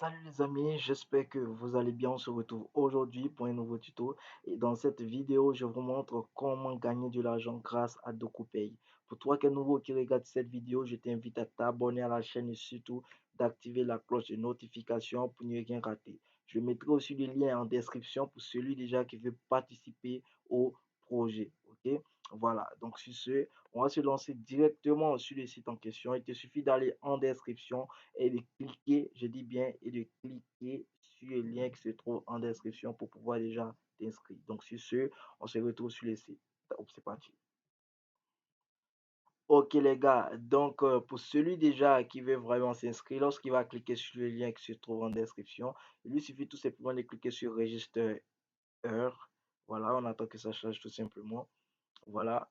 Salut les amis, j'espère que vous allez bien. On se retrouve aujourd'hui pour un nouveau tuto. Et dans cette vidéo, je vous montre comment gagner de l'argent grâce à DocuPay. Pour toi qui es nouveau qui regarde cette vidéo, je t'invite à t'abonner à la chaîne et surtout d'activer la cloche de notification pour ne rien rater. Je mettrai aussi le lien en description pour celui déjà qui veut participer au projet. Ok? Voilà, donc sur ce, on va se lancer directement sur le site en question. Il te suffit d'aller en description et de cliquer, je dis bien, et de cliquer sur le lien qui se trouve en description pour pouvoir déjà t'inscrire. Donc, sur ce, on se retrouve sur le site. Donc, c'est parti. Ok les gars, donc pour celui déjà qui veut vraiment s'inscrire, lorsqu'il va cliquer sur le lien qui se trouve en description, il lui suffit tout simplement de cliquer sur Register heure. Voilà, on attend que ça change tout simplement. Voilà,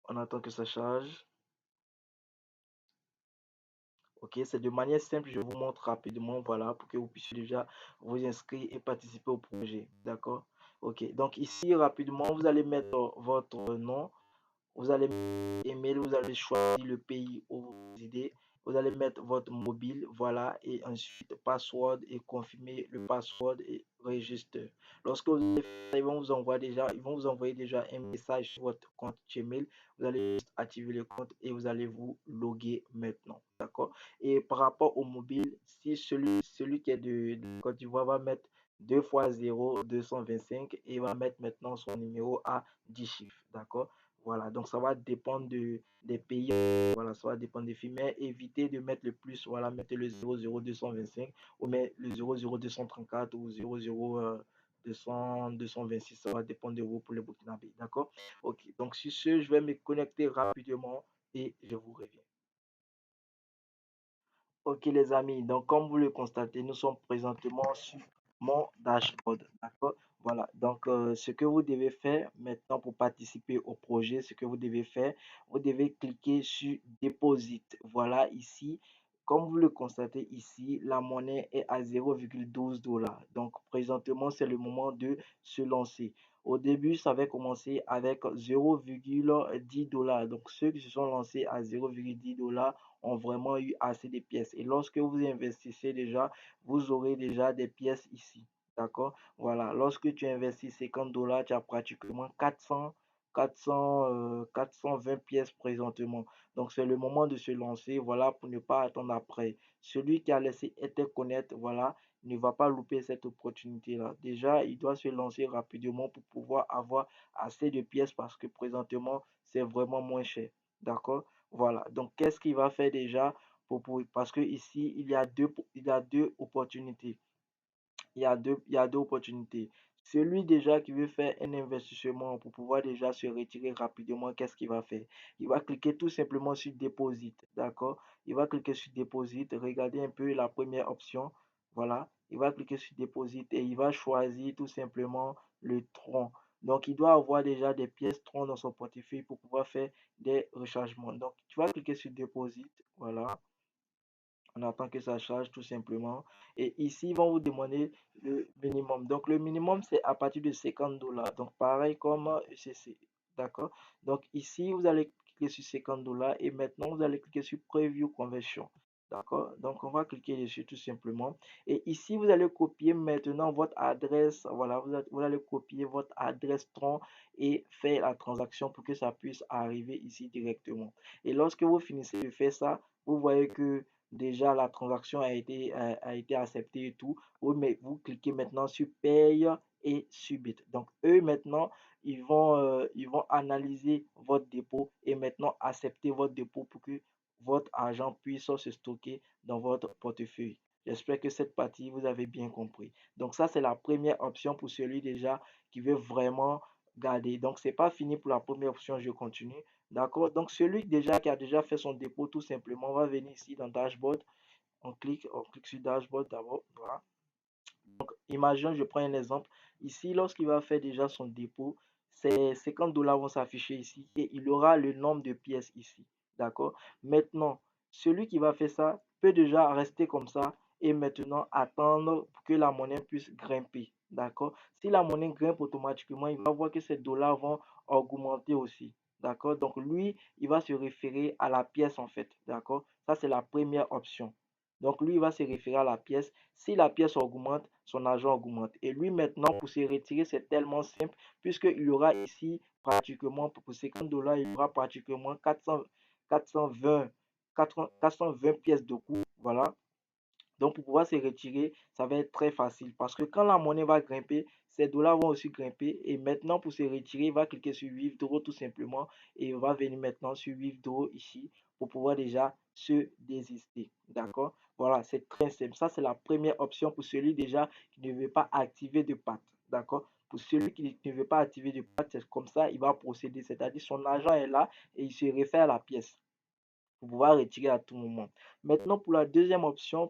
on attend que ça charge. Ok, c'est de manière simple, je vous montre rapidement, voilà, pour que vous puissiez déjà vous inscrire et participer au projet. D'accord? Ok, donc ici, rapidement, vous allez mettre votre nom, vous allez mettre email, vous allez choisir le pays où vous résidez, vous allez mettre votre mobile, voilà, et ensuite password et confirmer le password et register. Lorsque vous allez faire ça, ils vont vous envoyer déjà un message sur votre compte Gmail. Vous allez juste activer le compte et vous allez vous loguer maintenant, d'accord? Et par rapport au mobile, si celui qui est de Côte d'Ivoire va mettre 2 fois 0, 225 et va mettre maintenant son numéro à 10 chiffres, d'accord? Voilà, donc ça va dépendre des pays. Voilà, ça va dépendre des filles. Mais évitez de mettre le plus. Voilà, mettez le 00225 ou mais le 00234 ou 226. Ça va dépendre de vous pour le Burkinabé. D'accord? Ok, donc sur ce, je vais me connecter rapidement et je vous reviens. Ok les amis, donc comme vous le constatez, nous sommes présentement sur mon dashboard. D'accord? Voilà, donc ce que vous devez faire maintenant pour participer au projet, ce que vous devez faire, vous devez cliquer sur Deposit. Voilà, ici, comme vous le constatez ici, la monnaie est à 0,12 $. Donc présentement, c'est le moment de se lancer. Au début, ça avait commencé avec 0,10 $. Donc ceux qui se sont lancés à 0,10 $ ont vraiment eu assez de pièces. Et lorsque vous investissez déjà, vous aurez déjà des pièces ici. D'accord? Voilà. Lorsque tu investis 50 $, tu as pratiquement 420 pièces présentement. Donc, c'est le moment de se lancer. Voilà, pour ne pas attendre après. Celui qui a laissé être connaître, voilà, ne va pas louper cette opportunité-là. Déjà, il doit se lancer rapidement pour pouvoir avoir assez de pièces parce que présentement, c'est vraiment moins cher. D'accord? Voilà. Donc, qu'est-ce qu'il va faire déjà parce que ici, il y a deux opportunités. Il y a deux opportunités. Celui déjà qui veut faire un investissement pour pouvoir déjà se retirer rapidement, qu'est-ce qu'il va faire? Il va cliquer tout simplement sur Deposit. D'accord? Il va cliquer sur Deposit. Regardez un peu la première option. Voilà. Il va cliquer sur Deposit et il va choisir tout simplement le tronc. Donc, il doit avoir déjà des pièces tronc dans son portefeuille pour pouvoir faire des rechargements. Donc, tu vas cliquer sur Deposit. Voilà. On attend que ça charge tout simplement. Et ici, ils vont vous demander le minimum. Donc, le minimum, c'est à partir de 50 $. Donc, pareil comme UCC. D'accord? Donc, ici, vous allez cliquer sur 50 $ et maintenant, vous allez cliquer sur Preview Conversion. D'accord? Donc, on va cliquer dessus tout simplement. Et ici, vous allez copier maintenant votre adresse. Voilà, vous allez copier votre adresse tronc et faire la transaction pour que ça puisse arriver ici directement. Et lorsque vous finissez de faire ça, vous voyez que déjà la transaction a été acceptée et tout. Mais vous cliquez maintenant sur paye et subit. Donc, eux maintenant, ils vont analyser votre dépôt et maintenant accepter votre dépôt pour que votre argent puisse se stocker dans votre portefeuille. J'espère que cette partie, vous avez bien compris. Donc, ça, c'est la première option pour celui déjà qui veut vraiment garder. Donc, c'est pas fini pour la première option, je continue. D'accord? Donc, celui déjà qui a déjà fait son dépôt, tout simplement, va venir ici dans Dashboard. On clique sur Dashboard d'abord. Voilà. Imagine, je prends un exemple. Ici, lorsqu'il va faire déjà son dépôt, ces 50 $ vont s'afficher ici et il aura le nombre de pièces ici. D'accord? Maintenant, celui qui va faire ça peut déjà rester comme ça et maintenant attendre pour que la monnaie puisse grimper. D'accord? Si la monnaie grimpe automatiquement, il va voir que ces dollars vont augmenter aussi. D'accord? Donc lui, il va se référer à la pièce en fait. D'accord? Ça, c'est la première option. Donc lui, il va se référer à la pièce. Si la pièce augmente, son argent augmente. Et lui, maintenant, pour se retirer, c'est tellement simple, puisqu'il y aura ici pratiquement, pour 50 dollars, il y aura pratiquement 420, 420 pièces de coût. Voilà. Donc, pour pouvoir se retirer, ça va être très facile parce que quand la monnaie va grimper, ces dollars vont aussi grimper. Et maintenant, pour se retirer, il va cliquer sur withdraw tout simplement et il va venir maintenant sur withdraw ici pour pouvoir déjà se désister. D'accord? Voilà, c'est très simple. Ça, c'est la première option pour celui déjà qui ne veut pas activer de patte. D'accord? Pour celui qui ne veut pas activer de patte, c'est comme ça, il va procéder. C'est-à-dire, son argent est là et il se réfère à la pièce pour pouvoir retirer à tout moment. Maintenant, pour la deuxième option,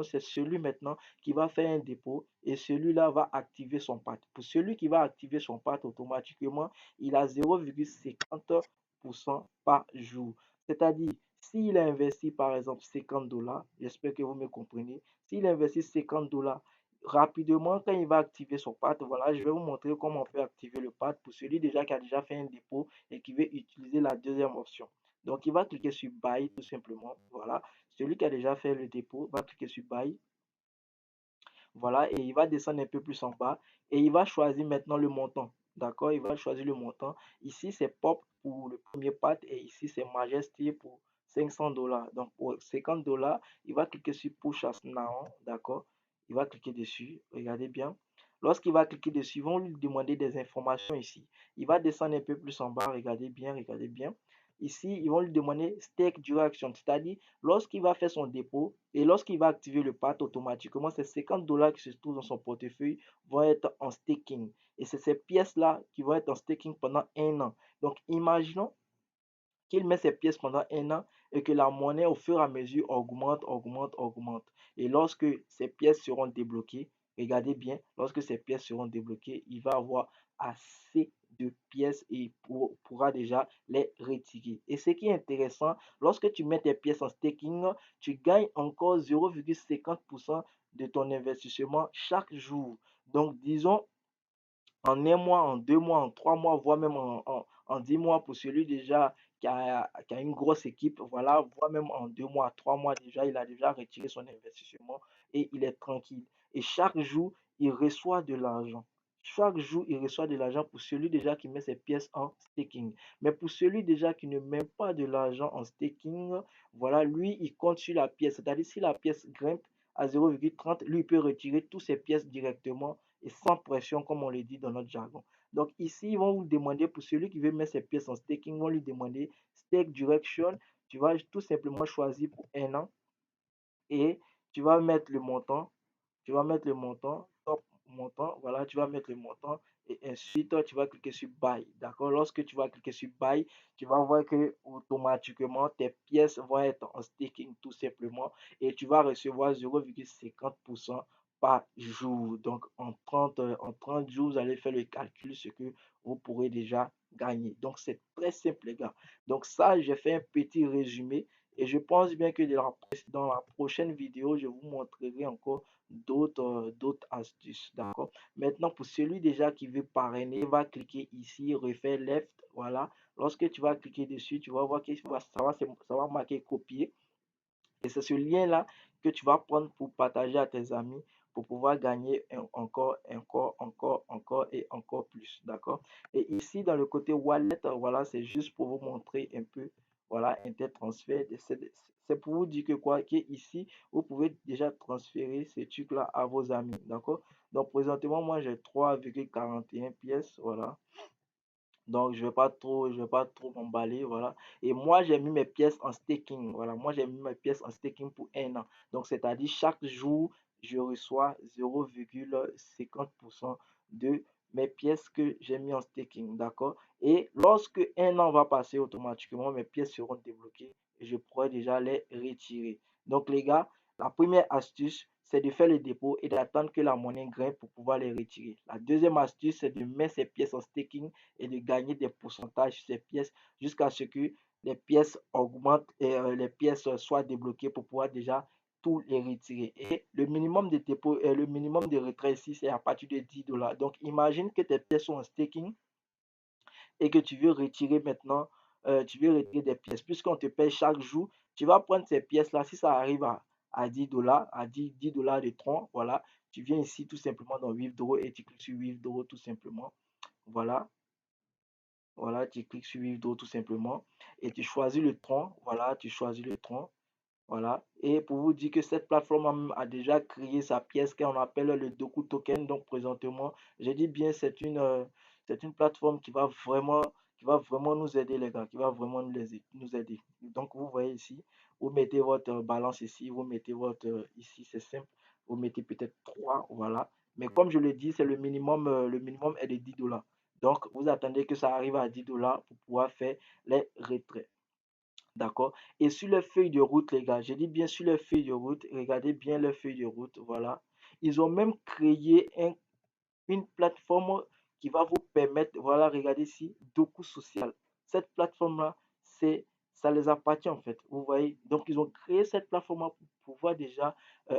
c'est celui maintenant qui va faire un dépôt et celui-là va activer son PAT. Pour celui qui va activer son PAT automatiquement, il a 0,50% par jour. C'est-à-dire, s'il a investi par exemple 50 dollars, j'espère que vous me comprenez, s'il investit 50 dollars, rapidement, quand il va activer son PAT, voilà, je vais vous montrer comment on peut activer le PAT pour celui déjà qui a déjà fait un dépôt et qui veut utiliser la deuxième option. Donc, il va cliquer sur Buy tout simplement. Voilà. Celui qui a déjà fait le dépôt va cliquer sur Buy. Voilà. Et il va descendre un peu plus en bas. Et il va choisir maintenant le montant. D'accord? Il va choisir le montant. Ici, c'est Pop pour le premier part. Et ici, c'est Majesty pour 500 dollars. Donc, pour 50 dollars, il va cliquer sur Push as Now. D'accord? Il va cliquer dessus. Regardez bien. Lorsqu'il va cliquer dessus, ils vont lui demander des informations ici. Il va descendre un peu plus en bas. Regardez bien, regardez bien. Ici, ils vont lui demander Stake Duration, c'est-à-dire lorsqu'il va faire son dépôt et lorsqu'il va activer le PAT automatiquement, ces 50 dollars qui se trouvent dans son portefeuille vont être en staking. Et c'est ces pièces-là qui vont être en staking pendant un an. Donc, imaginons qu'il met ses pièces pendant un an et que la monnaie au fur et à mesure augmente, augmente, augmente. Et lorsque ces pièces seront débloquées, regardez bien, lorsque ces pièces seront débloquées, il va avoir assez de pièces et il pourra déjà les retirer. Et ce qui est intéressant, lorsque tu mets tes pièces en staking, tu gagnes encore 0,50% de ton investissement chaque jour. Donc, disons, en un mois, en 2 mois, en 3 mois, voire même en 10 mois pour celui déjà qui a une grosse équipe, voilà, voire même en 2 mois, 3 mois déjà, il a déjà retiré son investissement et il est tranquille. Et chaque jour, il reçoit de l'argent. Chaque jour, il reçoit de l'argent pour celui déjà qui met ses pièces en staking. Mais pour celui déjà qui ne met pas de l'argent en staking, voilà, lui, il compte sur la pièce. C'est-à-dire, si la pièce grimpe à 0,30, lui, il peut retirer toutes ses pièces directement et sans pression, comme on le dit dans notre jargon. Donc ici, ils vont vous demander, pour celui qui veut mettre ses pièces en staking, ils vont lui demander Stake Direction. Tu vas tout simplement choisir pour un an et tu vas mettre le montant. Tu vas mettre le montant, top montant, voilà, tu vas mettre le montant et ensuite tu vas cliquer sur Buy. D'accord? Lorsque tu vas cliquer sur Buy, tu vas voir que automatiquement tes pièces vont être en staking tout simplement et tu vas recevoir 0,50% par jour. Donc en 30 jours, vous allez faire le calcul, ce que vous pourrez déjà gagner. Donc c'est très simple les gars. Donc ça, j'ai fait un petit résumé et je pense bien que dans la prochaine vidéo, je vous montrerai encore d'autres astuces. D'accord? Maintenant, pour celui déjà qui veut parrainer, va cliquer ici, refaire left. Voilà. Lorsque tu vas cliquer dessus, tu vas voir que ça va marquer copier. Et c'est ce lien-là que tu vas prendre pour partager à tes amis pour pouvoir gagner encore, encore, encore, encore et encore plus. D'accord? Et ici, dans le côté wallet, voilà, c'est juste pour vous montrer un peu, voilà, Intertransfert. C'est pour vous dire que quoi, que ici, vous pouvez déjà transférer ces trucs-là à vos amis. D'accord? Donc, présentement, moi, j'ai 3,41 pièces. Voilà. Donc, je vais pas trop m'emballer, voilà. Et moi, j'ai mis mes pièces en staking, voilà. Moi, j'ai mis mes pièces en staking pour un an. Donc, c'est-à-dire, chaque jour, je reçois 0,50% de mes pièces que j'ai mis en staking, d'accord? Et lorsque un an va passer, automatiquement, mes pièces seront débloquées et je pourrai déjà les retirer. Donc, les gars, la première astuce, c'est de faire le dépôt et d'attendre que la monnaie grimpe pour pouvoir les retirer. La deuxième astuce, c'est de mettre ces pièces en staking et de gagner des pourcentages sur ces pièces jusqu'à ce que les pièces augmentent et les pièces soient débloquées pour pouvoir déjà tout les retirer. Et le minimum de dépôt et le minimum de retrait ici, c'est à partir de 10 dollars. Donc, imagine que tes pièces sont en staking et que tu veux retirer maintenant, tu veux retirer des pièces, puisqu'on te paye chaque jour, tu vas prendre ces pièces-là, si ça arrive à 10 $, à 10 $ de Tron, voilà, tu viens ici tout simplement dans Withdraw et tu cliques sur Withdraw tout simplement. Voilà, voilà, tu cliques sur Withdraw tout simplement et tu choisis le Tron, voilà, tu choisis le Tron. Voilà. Et pour vous dire que cette plateforme a déjà créé sa pièce qu'on appelle le Doku Token. Donc présentement, je dis bien, c'est une plateforme qui va vraiment nous aider, les gars, qui va vraiment nous aider. Donc vous voyez ici, vous mettez votre balance ici, vous mettez votre ici, c'est simple. Vous mettez peut-être 3, voilà. Mais comme je le dis, c'est le minimum est de 10 $. Donc vous attendez que ça arrive à 10 $ pour pouvoir faire les retraits. D'accord? Et sur les feuilles de route, les gars, je dis bien sur les feuilles de route, regardez bien les feuilles de route, voilà. Ils ont même créé une plateforme qui va vous permettre, voilà, regardez ici, Doku Social. Cette plateforme-là, ça les appartient en fait, vous voyez. Donc, ils ont créé cette plateforme pour pouvoir déjà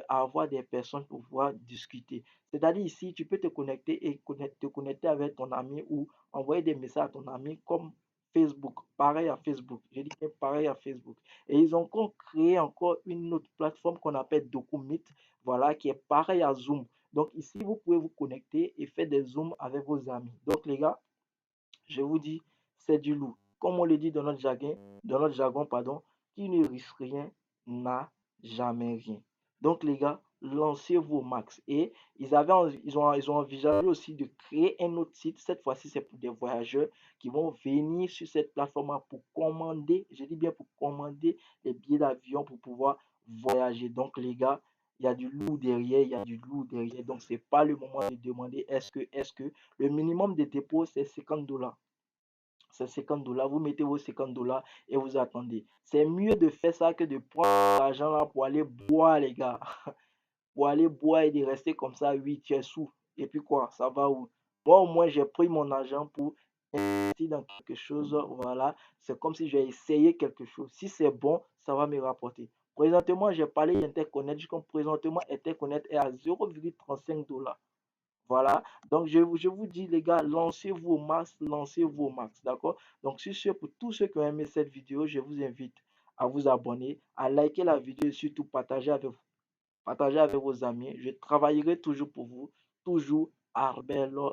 avoir des personnes pour pouvoir discuter. C'est-à-dire ici, tu peux te connecter et te connecter avec ton ami ou envoyer des messages à ton ami comme Facebook, pareil à Facebook. Je dis que pareil à Facebook. Et ils ont encore créé encore une autre plateforme qu'on appelle DokuMeet, voilà, qui est pareil à Zoom. Donc ici, vous pouvez vous connecter et faire des zooms avec vos amis. Donc les gars, je vous dis, c'est du lourd. Comme on le dit dans notre jargon, pardon, qui ne risque rien n'a jamais rien. Donc les gars, lancez-vous au max. Et ils ont envisagé aussi de créer un autre site. Cette fois-ci, c'est pour des voyageurs qui vont venir sur cette plateforme pour commander, je dis bien pour commander les billets d'avion pour pouvoir voyager. Donc les gars, il y a du lourd derrière, il y a du lourd derrière. Donc, c'est pas le moment de demander est-ce que le minimum de dépôt, c'est 50 $. C'est 50 $. Vous mettez vos 50 $ et vous attendez. C'est mieux de faire ça que de prendre l'argent là pour aller boire, les gars. Pour aller boire et de rester comme ça, oui, tu es sous. Et puis quoi, ça va où? Moi, au moins, j'ai pris mon argent pour investir dans quelque chose. Voilà, c'est comme si j'ai essayé quelque chose. Si c'est bon, ça va me rapporter. Présentement, j'ai parlé d'Interconnect. Je compte présentement, Interconnect est à 0,35 $. Voilà. Donc, je vous dis, les gars, lancez-vous au max, lancez-vous au max. D'accord? Donc, sur ce, pour tous ceux qui ont aimé cette vidéo, je vous invite à vous abonner, à liker la vidéo et surtout partager avec vos amis. Je travaillerai toujours pour vous, toujours à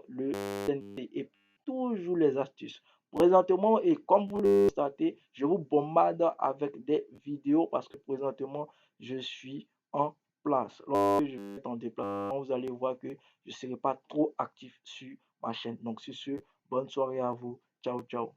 le CNT et toujours les astuces. Présentement, et comme vous le constatez, je vous bombarde avec des vidéos parce que présentement, je suis en place. Lorsque je vais être en déplacement, vous allez voir que je ne serai pas trop actif sur ma chaîne. Donc, sur ce, bonne soirée à vous. Ciao, ciao.